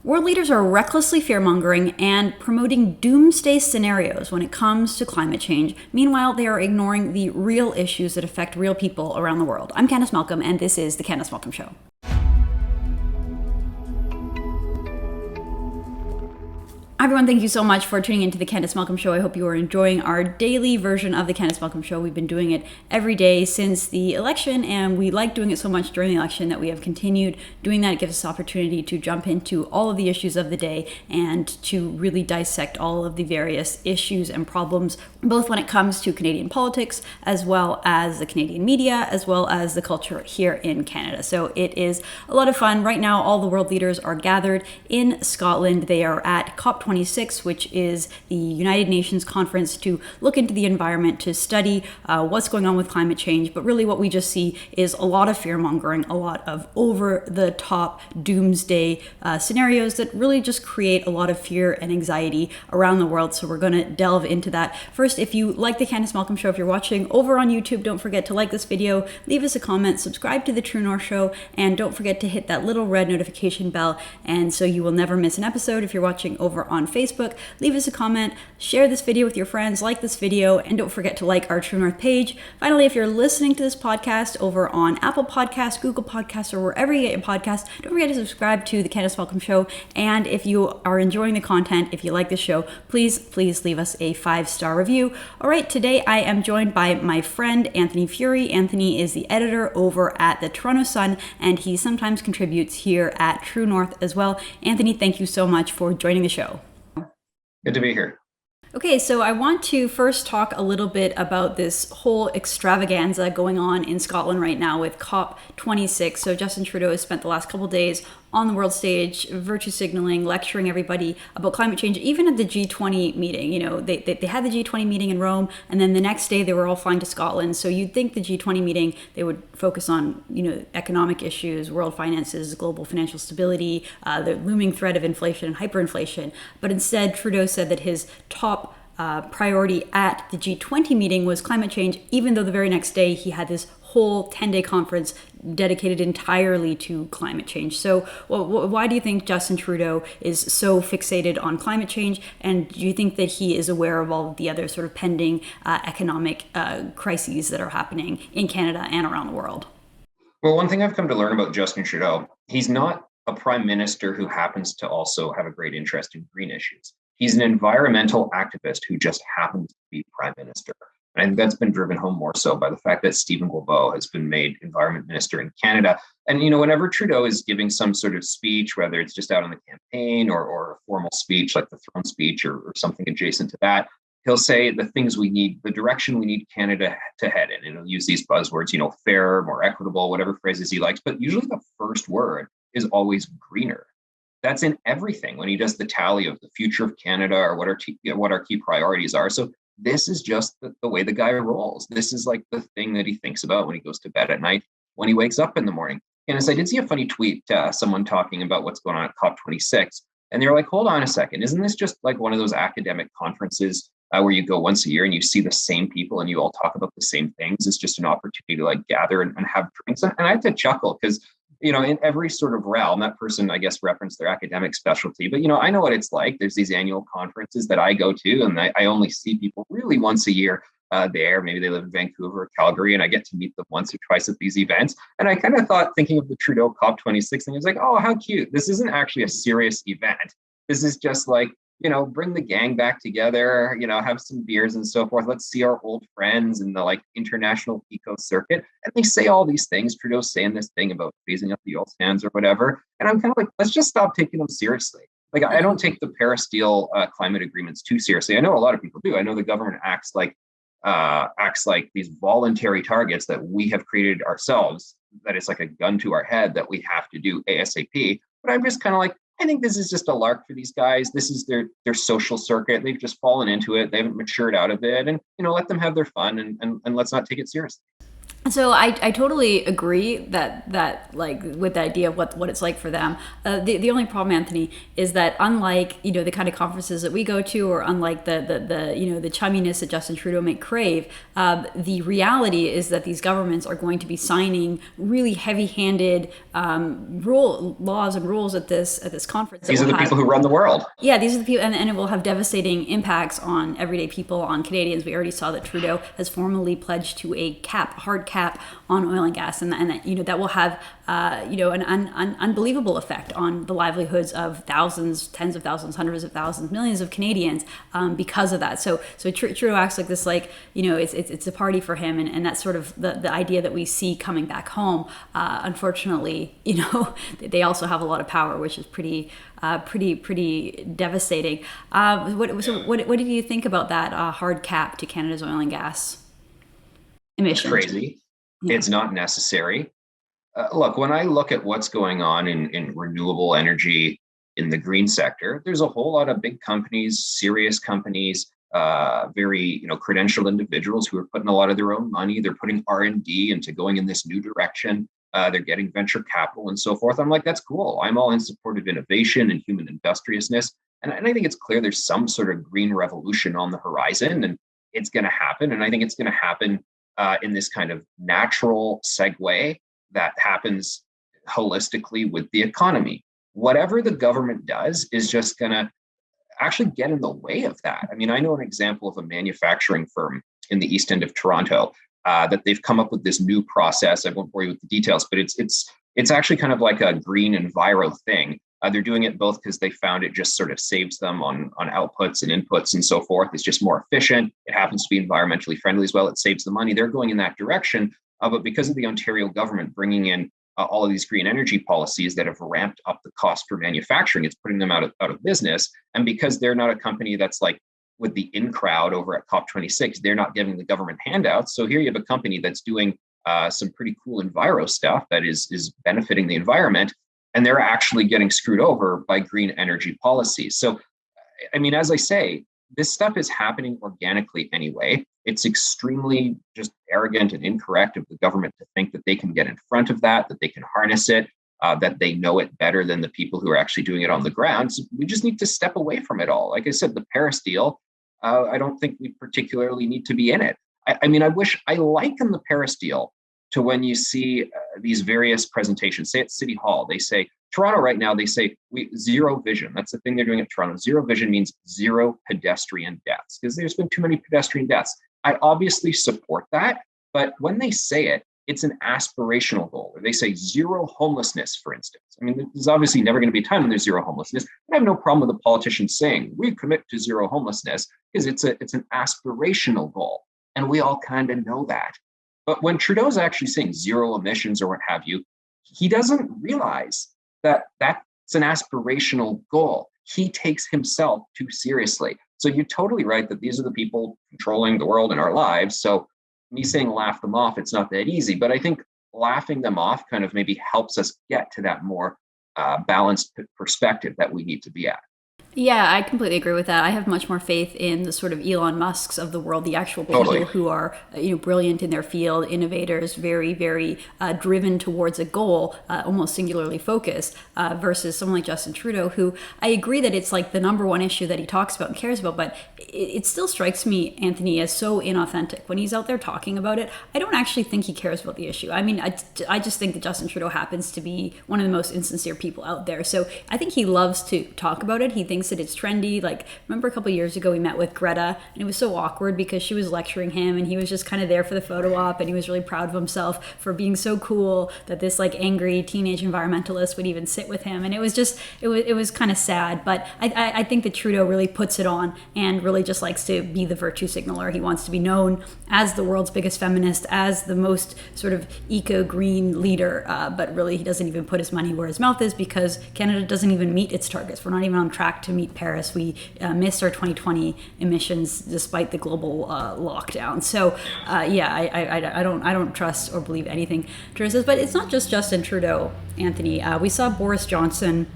World leaders are recklessly fear-mongering and promoting doomsday scenarios when it comes to climate change. Meanwhile, they are ignoring the real issues that affect real people around the world. I'm Candice Malcolm, and this is The Candice Malcolm Show. Everyone, thank you so much for tuning into the Candice Malcolm Show. I hope you are enjoying our daily version of the Candice Malcolm Show. We've been doing it every day since the election, and we like doing it so much during the election that we have continued doing that. It gives us opportunity to jump into all of the issues of the day and to really dissect all of the various issues and problems, both when it comes to Canadian politics, as well as the Canadian media, as well as the culture here in Canada. So it is a lot of fun. Right now, all the world leaders are gathered in Scotland. They are at COP26, which is the United Nations conference to look into the environment, to study what's going on with climate change. But really what we just see is a lot of fear-mongering, a lot of over-the-top doomsday scenarios that really just create a lot of fear and anxiety around the world. So we're going to delve into that. First, if you like the Candice Malcolm Show, if you're watching over on YouTube, don't forget to like this video, leave us a comment, subscribe to the True North Show, and don't forget to hit that little red notification bell, and so you will never miss an episode. If you're watching over on Facebook, leave us a comment, share this video with your friends, like this video, and don't forget to like our True North page. Finally, if you're listening to this podcast over on Apple Podcasts, Google Podcasts, or wherever you get your podcasts, don't forget to subscribe to the Candice Malcolm Show. And if you are enjoying the content, if you like the show, please leave us a 5-star review. All right, today I am joined by my friend Anthony Furey. Anthony is the editor over at the Toronto Sun, and he sometimes contributes here at True North as well. Anthony, thank you so much for joining the show. Good to be here. Okay, so I want to first talk a little bit about this whole extravaganza going on in Scotland right now with COP26. So Justin Trudeau has spent the last couple of days on the world stage, virtue signaling, lecturing everybody about climate change, even at the G20 meeting. You know, they had the G20 meeting in Rome, and then the next day they were all flying to Scotland. So you'd think the G20 meeting, they would focus on, economic issues, world finances, global financial stability, the looming threat of inflation and hyperinflation. But instead, Trudeau said that his top priority at the G20 meeting was climate change, even though the very next day he had this whole 10-day conference dedicated entirely to climate change. So why do you think Justin Trudeau is so fixated on climate change? And do you think that he is aware of all of the other sort of pending economic crises that are happening in Canada and around the world? Well, one thing I've come to learn about Justin Trudeau, he's not a prime minister who happens to also have a great interest in green issues. He's an environmental activist who just happens to be prime minister. And I think that's been driven home more so by the fact that Stephen Guilbeault has been made environment minister in Canada. And, whenever Trudeau is giving some sort of speech, whether it's just out on the campaign or a formal speech like the throne speech or something adjacent to that, he'll say the things we need, the direction we need Canada to head in. And he'll use these buzzwords, fair, more equitable, whatever phrases he likes. But usually the first word is always greener. That's in everything when he does the tally of the future of Canada or what our key priorities are. So this is just the way the guy rolls. This is like the thing that he thinks about when he goes to bed at night, when he wakes up in the morning. And as I did see a funny tweet, someone talking about what's going on at COP26. And they were like, hold on a second. Isn't this just like one of those academic conferences where you go once a year and you see the same people and you all talk about the same things? It's just an opportunity to like gather and have drinks. And I had to chuckle because in every sort of realm, that person, I guess, referenced their academic specialty. But, I know what it's like. There's these annual conferences that I go to, and I only see people really once a year there. Maybe they live in Vancouver or Calgary, and I get to meet them once or twice at these events. And I kind of thought, thinking of the Trudeau COP26 thing, I was like, oh, how cute. This isn't actually a serious event. This is just like, bring the gang back together, have some beers and so forth. Let's see our old friends in the like international eco circuit. And they say all these things. Trudeau's saying this thing about phasing up the oil sands or whatever. And I'm kind of like, let's just stop taking them seriously. Like, I don't take the Paris deal climate agreements too seriously. I know a lot of people do. I know the government acts like these voluntary targets that we have created ourselves, that it's like a gun to our head that we have to do ASAP. But I'm just kind of like, I think this is just a lark for these guys. This is their social circuit. They've just fallen into it. They haven't matured out of it. And, let them have their fun and let's not take it seriously. So I totally agree that like with the idea of what it's like for them. The only problem, Anthony, is that unlike the kind of conferences that we go to, or unlike the chumminess that Justin Trudeau may crave, the reality is that these governments are going to be signing really heavy-handed laws and rules at this conference. These are the people who run the world. Yeah, these are the people, and it will have devastating impacts on everyday people, on Canadians. We already saw that Trudeau has formally pledged to a hard cap on oil and gas, and that will have an unbelievable effect on the livelihoods of thousands, tens of thousands, hundreds of thousands, millions of Canadians because of that. So Trudeau acts like this, it's a party for him, and that's sort of the idea that we see coming back home. Unfortunately, they also have a lot of power, which is pretty devastating. What do you think about that hard cap to Canada's oil and gas emissions? It's crazy. Yeah. It's not necessary. Look, when I look at what's going on in renewable energy in the green sector, there's a whole lot of big companies, serious companies, very credentialed individuals who are putting a lot of their own money. They're putting R&D into going in this new direction. They're getting venture capital and so forth. I'm like, that's cool. I'm all in support of innovation and human industriousness. And I think it's clear there's some sort of green revolution on the horizon, and it's going to happen. And I think it's going to happen in this kind of natural segue that happens holistically with the economy. Whatever the government does is just going to actually get in the way of that. I mean, I know an example of a manufacturing firm in the east end of Toronto that they've come up with this new process. I won't bore you with the details, but it's actually kind of like a green enviro thing. They're doing it both because they found it just sort of saves them on outputs and inputs and so forth. It's just more efficient. It happens to be environmentally friendly as well. It saves the money. They're going in that direction. But because of the Ontario government bringing in all of these green energy policies that have ramped up the cost for manufacturing, it's putting them out of business. And because they're not a company that's like with the in crowd over at COP26, they're not giving the government handouts. So here you have a company that's doing some pretty cool enviro stuff that is benefiting the environment. And they're actually getting screwed over by green energy policies. So, I mean, as I say, this stuff is happening organically anyway. It's extremely just arrogant and incorrect of the government to think that they can get in front of that they can harness it, that they know it better than the people who are actually doing it on the ground. So we just need to step away from it all. Like I said, the Paris deal, I don't think we particularly need to be in it. I mean, I liken the Paris deal to when you see these various presentations, say at City Hall, they say, Toronto right now, they say zero vision. That's the thing they're doing at Toronto. Zero vision means zero pedestrian deaths because there's been too many pedestrian deaths. I obviously support that, but when they say it, it's an aspirational goal. Or they say zero homelessness, for instance. I mean, there's obviously never going to be a time when there's zero homelessness. I have no problem with the politicians saying we commit to zero homelessness because it's an aspirational goal. And we all kind of know that. But when Trudeau's actually saying zero emissions or what have you, he doesn't realize that that's an aspirational goal. He takes himself too seriously. So you're totally right that these are the people controlling the world and our lives. So me saying laugh them off, it's not that easy. But I think laughing them off kind of maybe helps us get to that more balanced perspective that we need to be at. Yeah, I completely agree with that. I have much more faith in the sort of Elon Musks of the world, the actual people who are brilliant in their field, innovators, very, very driven towards a goal, almost singularly focused, versus someone like Justin Trudeau, who I agree that it's like the number one issue that he talks about and cares about, but it still strikes me, Anthony, as so inauthentic. When he's out there talking about it, I don't actually think he cares about the issue. I mean, I just think that Justin Trudeau happens to be one of the most insincere people out there. So I think he loves to talk about it. He thinks that it's trendy. Like, remember a couple of years ago we met with Greta, and it was so awkward because she was lecturing him and he was just kind of there for the photo op, and he was really proud of himself for being so cool that this like angry teenage environmentalist would even sit with him. And it was kind of sad. But I think that Trudeau really puts it on and really just likes to be the virtue signaler. He wants to be known as the world's biggest feminist, as the most sort of eco-green leader, but really he doesn't even put his money where his mouth is because Canada doesn't even meet its targets. We're not even on track to meet Paris. We missed our 2020 emissions despite the global lockdown. So I don't trust or believe anything Trudeau says. But it's not just Justin Trudeau, Anthony. We saw Boris Johnson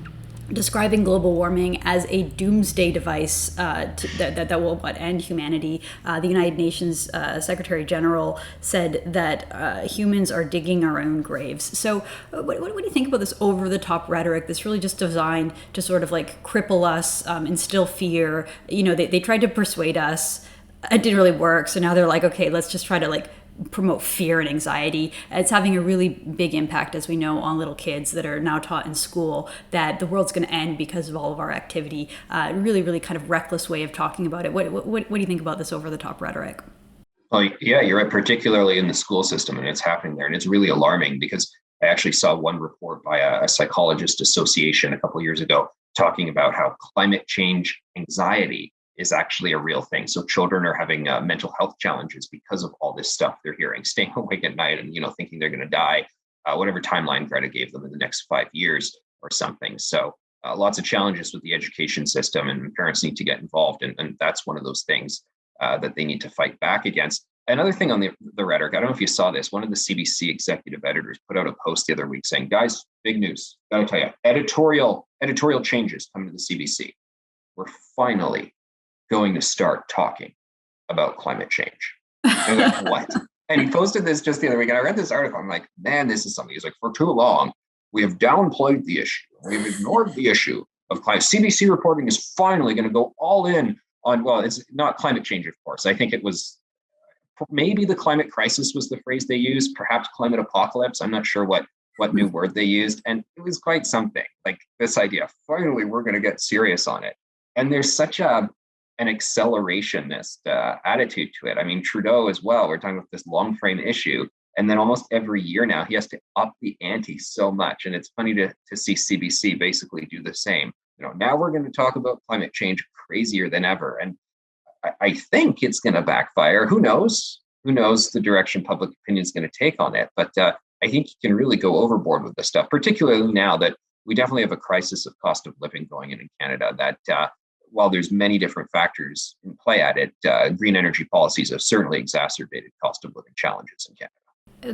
describing global warming as a doomsday device that will end humanity. The United Nations Secretary General said that humans are digging our own graves. So what do you think about this over-the-top rhetoric that's really just designed to sort of like cripple us, instill fear? They tried to persuade us. It didn't really work. So now they're like, okay, let's just try to like promote fear and anxiety. It's having a really big impact, as we know, on little kids that are now taught in school that the world's going to end because of all of our activity. Really, really kind of reckless way of talking about it. What do you think about this over-the-top rhetoric? Well, yeah, you're right, particularly in the school system, and it's happening there. And it's really alarming because I actually saw one report by a psychologist association a couple of years ago talking about how climate change anxiety is actually a real thing. So children are having mental health challenges because of all this stuff they're hearing, staying awake at night and, thinking they're going to die, whatever timeline Greta gave them in the next 5 years or something. So lots of challenges with the education system, and parents need to get involved. And that's one of those things that they need to fight back against. Another thing on the rhetoric, I don't know if you saw this, one of the CBC executive editors put out a post the other week saying, guys, big news, gotta tell you, editorial changes coming to the CBC. We're finally going to start talking about climate change. And I'm like, what? And he posted this just the other week. And I read this article. I'm like, man, this is something. He's like, for too long, we have downplayed the issue. We've ignored the issue of climate. CBC reporting is finally going to go all in on, well, it's not climate change, of course. I think it was maybe the climate crisis was the phrase they used, perhaps climate apocalypse. I'm not sure what new word they used. And it was quite something, like this idea, finally, we're going to get serious on it. And there's such an accelerationist attitude to it. I mean, Trudeau as well, we're talking about this long frame issue. And then almost every year now, he has to up the ante so much. And it's funny to see CBC basically do the same. Now we're going to talk about climate change crazier than ever. And I think it's going to backfire. Who knows? Who knows the direction public opinion is going to take on it? But I think you can really go overboard with this stuff, particularly now that we definitely have a crisis of cost of living going in Canada that while there's many different factors in play at it, green energy policies have certainly exacerbated cost of living challenges in Canada.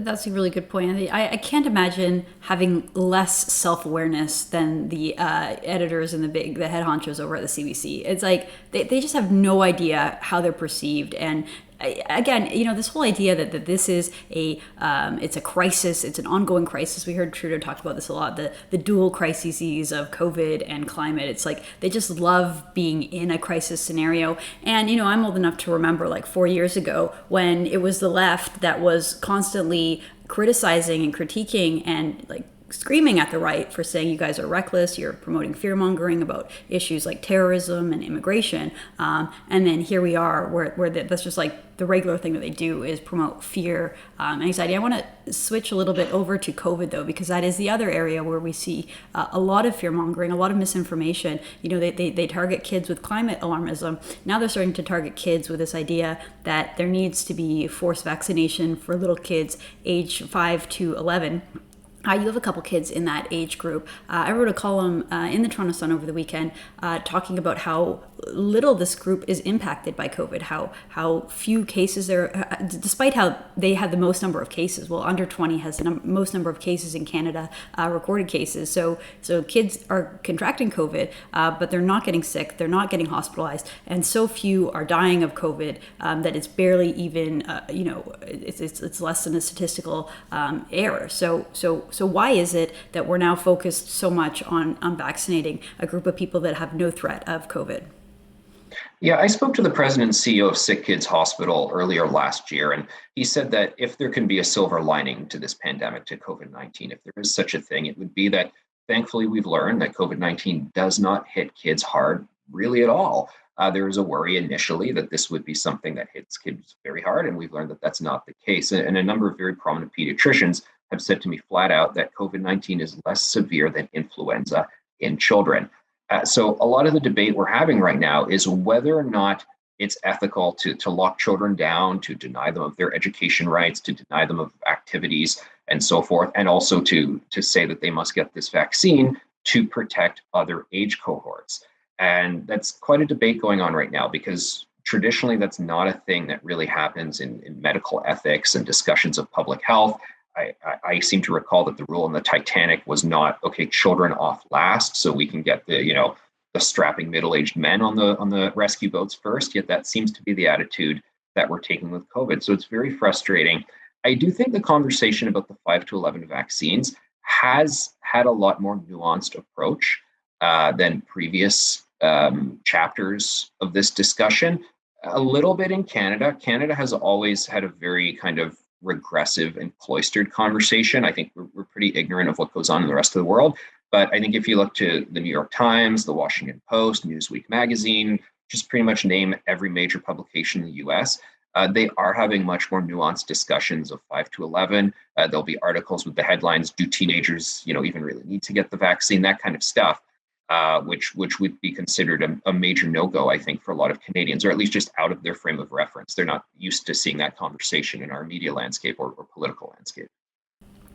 That's a really good point. I can't imagine having less self-awareness than the editors and the head honchos over at the CBC. It's like they just have no idea how they're perceived. And again, this whole idea that this is it's a crisis, it's an ongoing crisis. We heard Trudeau talk about this a lot, the dual crises of COVID and climate. It's like they just love being in a crisis scenario. And, I'm old enough to remember like 4 years ago when it was the left that was constantly criticizing and critiquing and like screaming at the right for saying you guys are reckless, you're promoting fear-mongering about issues like terrorism and immigration. And then here we are where that's just like the regular thing that they do is promote fear and anxiety. I want to switch a little bit over to COVID though, because that is the other area where we see a lot of fear-mongering, a lot of misinformation. They target kids with climate alarmism. Now they're starting to target kids with this idea that there needs to be forced vaccination for little kids age 5 to 11. You have a couple kids in that age group. I wrote a column in the Toronto Sun over the weekend talking about how little this group is impacted by COVID, how few cases there, despite how they had the most number of cases. Well, under 20 has the most number of cases in Canada, recorded cases. So kids are contracting COVID, but they're not getting sick, they're not getting hospitalized, and so few are dying of COVID that it's barely even, it's less than a statistical error. So why is it that we're now focused so much on vaccinating a group of people that have no threat of COVID? Yeah, I spoke to the president and CEO of Sick Kids Hospital earlier last year, and he said that if there can be a silver lining to this pandemic, to COVID-19, if there is such a thing, it would be that thankfully we've learned that COVID-19 does not hit kids hard really at all. There was a worry initially that this would be something that hits kids very hard, and we've learned that that's not the case. And a number of very prominent pediatricians have said to me flat out that COVID-19 is less severe than influenza in children. So a lot of the debate we're having right now is whether or not it's ethical to lock children down, to deny them of their education rights, to deny them of activities and so forth, and also to say that they must get this vaccine to protect other age cohorts. And that's quite a debate going on right now, because traditionally that's not a thing that really happens in medical ethics and discussions of public health. I seem to recall that the rule in the Titanic was not, okay, children off last, so we can get the strapping middle-aged men on the rescue boats first. Yet that seems to be the attitude that we're taking with COVID. So it's very frustrating. I do think the conversation about the 5 to 11 vaccines has had a lot more nuanced approach than previous chapters of this discussion. A little bit in Canada. Canada has always had a very kind of regressive and cloistered conversation. I think we're pretty ignorant of what goes on in the rest of the world. But I think if you look to the New York Times, the Washington Post, Newsweek magazine, just pretty much name every major publication in the US, they are having much more nuanced discussions of 5 to 11. There'll be articles with the headlines, do teenagers, even really need to get the vaccine, that kind of stuff, which would be considered a major no-go, I think, for a lot of Canadians, or at least just out of their frame of reference. They're not used to seeing that conversation in our media landscape or political landscape.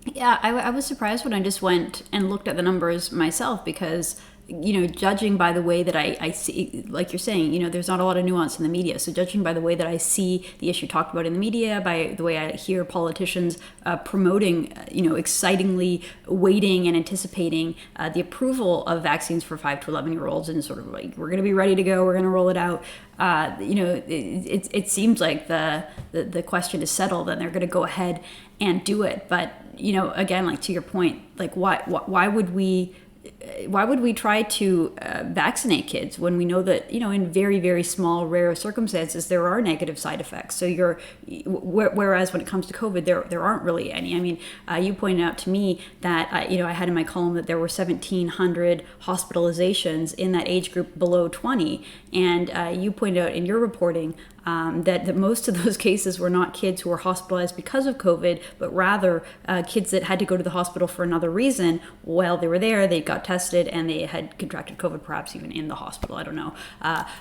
Yeah, I was surprised when I just went and looked at the numbers myself because, judging by the way that I see, like you're saying, there's not a lot of nuance in the media. So judging by the way that I see the issue talked about in the media, by the way I hear politicians promoting, excitingly waiting and anticipating the approval of vaccines for 5 to 11-year-olds and sort of like, we're going to be ready to go, we're going to roll it out. It seems like the question is settled and they're going to go ahead and do it. But, again, like to your point, like why would we try to vaccinate kids when we know that, in very, very small, rare circumstances, there are negative side effects? So whereas when it comes to COVID, there aren't really any. I mean, you pointed out to me that, I had in my column that there were 1,700 hospitalizations in that age group below 20. And you pointed out in your reporting that most of those cases were not kids who were hospitalized because of COVID, but rather kids that had to go to the hospital for another reason. While they were there, they got tested and they had contracted COVID, perhaps even in the hospital. I don't know.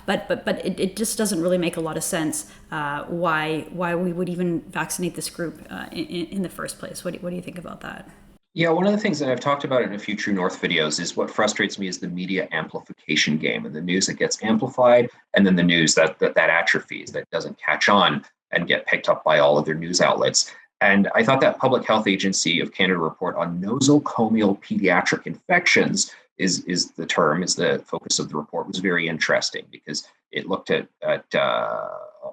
But it just doesn't really make a lot of sense why we would even vaccinate this group in the first place. What do you think about that? Yeah, one of the things that I've talked about in a few True North videos is what frustrates me is the media amplification game, and the news that gets amplified, and then the news that atrophies, that doesn't catch on and get picked up by all other news outlets. And I thought that Public Health Agency of Canada report on nosocomial pediatric infections is the focus of the report, was very interesting because it looked at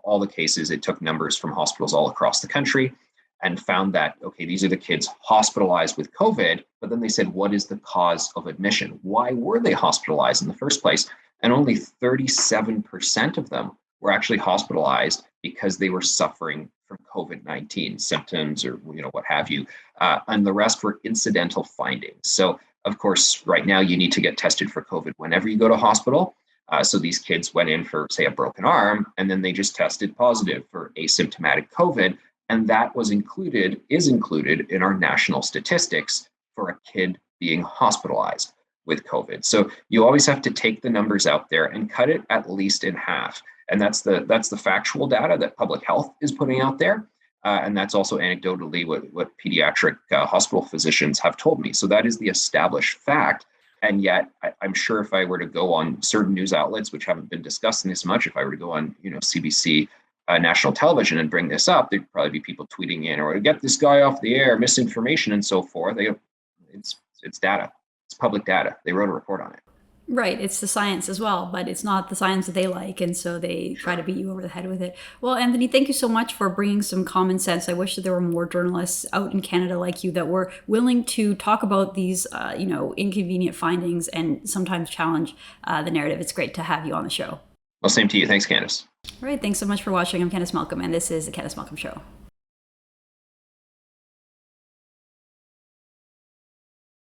all the cases. It took numbers from hospitals all across the country and found that, okay, these are the kids hospitalized with COVID, but then they said, what is the cause of admission? Why were they hospitalized in the first place? And only 37% of them were actually hospitalized because they were suffering from COVID-19 symptoms or what have you. And the rest were incidental findings. So, of course, right now you need to get tested for COVID whenever you go to hospital. So these kids went in for, say, a broken arm, and then they just tested positive for asymptomatic COVID. And that is included in our national statistics for a kid being hospitalized with COVID. So you always have to take the numbers out there and cut it at least in half. And that's the factual data that public health is putting out there. And that's also anecdotally what pediatric hospital physicians have told me. So that is the established fact. And yet I'm sure if I were to go on certain news outlets, which haven't been discussing this much, if I were to go on, CBC, national television and bring this up, there'd probably be people tweeting in, or get this guy off the air, misinformation and so forth. It's data. It's public data. They wrote a report on it. Right. It's the science as well, but it's not the science that they like. And so they try to beat you over the head with it. Well, Anthony, thank you so much for bringing some common sense. I wish that there were more journalists out in Canada like you that were willing to talk about these, inconvenient findings and sometimes challenge the narrative. It's great to have you on the show. Well, same to you. Thanks, Candice. All right. Thanks so much for watching. I'm Candice Malcolm, and this is The Candice Malcolm Show.